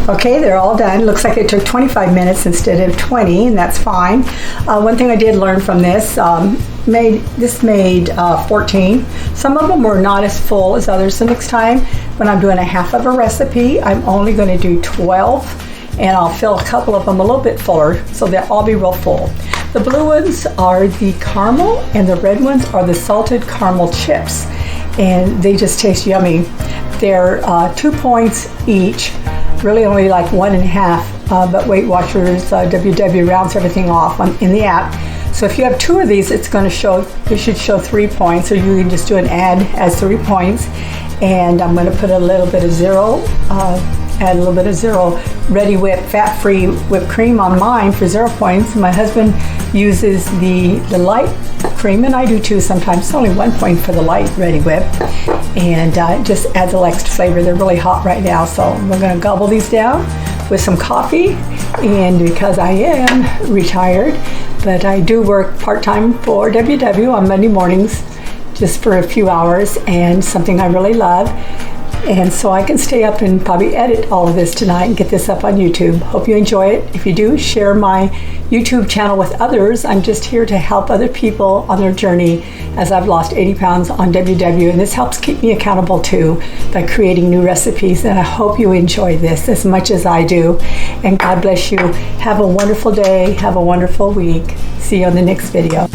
Okay, they're all done. Looks like it took 25 minutes instead of 20, and that's fine. One thing I did learn from this, made 14. Some of them were not as full as others. So next time when I'm doing a half of a recipe, I'm only going to do 12, and I'll fill a couple of them a little bit fuller so they'll all be real full. The blue ones are the caramel, and the red ones are the salted caramel chips, and they just taste yummy. They're 2 points each, really only like 1.5, but Weight Watchers WW rounds everything off in the app. So if you have 2 of these, it's going to show, it should show 3 points, or you can just do an add as 3 points. And I'm going to put a little bit of add a little bit of zero ready whip, fat-free whipped cream on mine for 0 points. My husband uses the light cream, and I do too sometimes. It's only 1 point for the light ready whip, and it just adds a little extra flavor. They're really hot right now, so we're going to gobble these down with some coffee. And because I am retired, but I do work part-time for WW on Monday mornings just for a few hours, and something I really love. And so I can stay up and probably edit all of this tonight and get this up on YouTube. Hope you enjoy it. If you do, share my YouTube channel with others. I'm just here to help other people on their journey, as I've lost 80 pounds on WW, and this helps keep me accountable too by creating new recipes. And I hope you enjoy this as much as I do. And God bless you. Have a wonderful day. Have a wonderful week. See you on the next video.